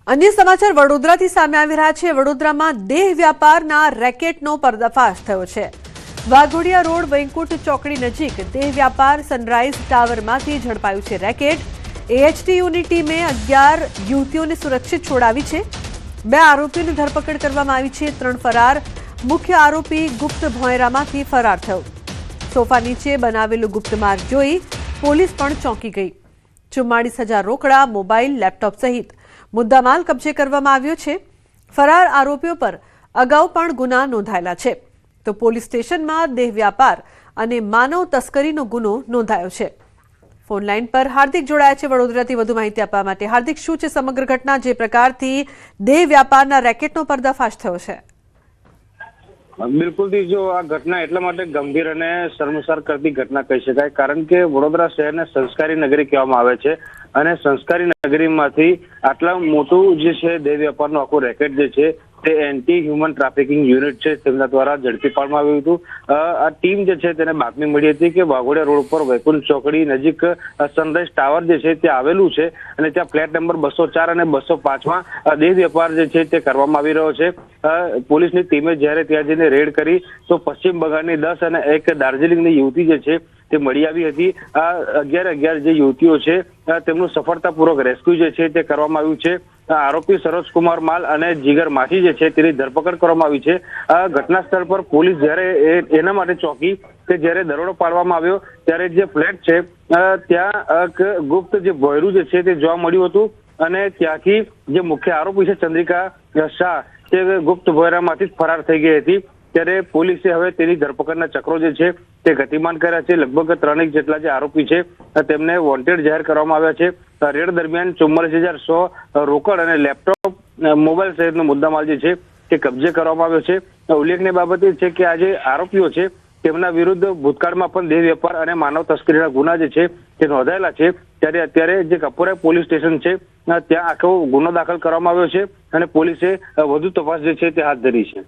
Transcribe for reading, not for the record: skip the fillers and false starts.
અન્ય સમાચાર વડોદરાથી સામે આવી રહ્યા છે। વડોદરામાં દેહ વ્યાપારના રેકેટનો પર્દાફાશ થયો છે। વાઘોડિયા રોડ વૈકુંઠ ચોકડી નજીક દેહ વ્યાપાર સનરાઈઝ ટાવરમાંથી ઝડપાયું છે રેકેટ। એએચટીયુની ટીમે 11 યુવતીઓને સુરક્ષિત છોડાવી છે। 2 આરોપીઓની ધરપકડ કરવામાં આવી છે। 3 ફરાર। મુખ્ય આરોપી ગુપ્ત ભોંયરામાંથી ફરાર થયો। સોફા નીચે બનાવેલું ગુપ્ત માર્ગ જોઈ પોલીસ પણ ચોંકી ગઈ। 44,000 રોકડા, મોબાઈલ, લેપટોપ સહિત મુદ્દામાલ કબજે કરવામાં આવ્યો છે। ફરાર આરોપીઓ પર અગાઉ પણ ગુના નોંધાયેલા છે તો પોલીસ સ્ટેશનમાં દેહ વ્યાપાર અને માનવ તસ્કરીનો ગુનો નોંધાયો છે। ફોન લાઈન પર હાર્દિક જોડાયા છે વડોદરાથી વધુ માહિતી આપવા માટે। હાર્દિક, શું છે સમગ્ર ઘટના? જે પ્રકારથી દેહ વ્યાપારના રેકેટનો પર્દાફાશ થયો છે? બિલકુલ થી જો આ ઘટના એટલા માટે ગંભીર અને શર્મસાર કરતી ઘટના કહી શકાય, કારણ કે વડોદરા શહેરને સંસ્કારી નગરી કહેવામાં આવે છે અને સંસ્કારી નગરીમાંથી આટલા મોટું જે છે દેહ વેપારનું આખું રેકેટ જે છે તે એન્ટી હ્યુમન ટ્રાફિકિંગ યુનિટ છે તેમના દ્વારા ઝડપી પાડવામાં આવ્યું હતું। આ ટીમ જે છે તેને બાતમી મળી હતી કે વાઘોડિયા રોડ પર વૈકુંઠ ચોકડી નજીક સનરાઈઝ ટાવર જે છે તે આવેલું છે અને ત્યાં ફ્લેટ નંબર 204 અને 205માં દેહ વેપાર જે છે તે કરવામાં આવી રહ્યો છે। પોલીસની ટીમે જ્યારે ત્યાં જઈને રેડ કરી તો પશ્ચિમ બંગાળની 10 અને એક દાર્જિલિંગની યુવતી જે છે તે મળી આવી હતી। આ 11 જે યુવતીઓ છે તેમનું સફળતાપૂર્વક રેસ્ક્યુ જે છે તે કરવામાં આવ્યું છે। આરોપી સરોજકુમાર માલ અને જીગર માછી જે છે તેની ધરપકડ કરવામાં આવી છે। આ ઘટના સ્થળ પર પોલીસ જ્યારે એના માટે ચોકી કે જ્યારે દરોડો પાડવામાં આવ્યો ત્યારે જે ફ્લેટ છે ત્યાં ગુપ્ત જે ભોંયરું જે છે તે જોવા મળ્યું હતું અને ત્યાંથી જે મુખ્ય આરોપી છે ચંદ્રિકા શાહ તે ગુપ્ત ભોંયરામાંથી ફરાર થઈ ગઈ હતી। ત્યારે પોલીસે હવે તેની ધરપકડના ચક્રો જે છે તે ગતિમાન કર્યા છે। લગભગ 3 જેટલા જે આરોપી છે તેમને વોન્ટેડ જાહેર કરવામાં આવ્યા છે। રેડ દરમિયાન 44,100 રોકડ અને લેપટોપ, મોબાઈલ સહિતનો મુદ્દામાલ જે છે તે કબજે કરવામાં આવ્યો છે। ઉલ્લેખનીય બાબત એ છે કે આ જે આરોપીઓ છે તેમના વિરુદ્ધ ભૂતકાળમાં પણ દેહ વેપાર અને માનવ તસ્કરીના ગુના જે છે તે નોંધાયેલા છે। ત્યારે અત્યારે જે કપોરા પોલીસ સ્ટેશન છે ત્યાં આખો ગુનો દાખલ કરવામાં આવ્યો છે અને પોલીસે વધુ તપાસ જે છે તે હાથ ધરી છે।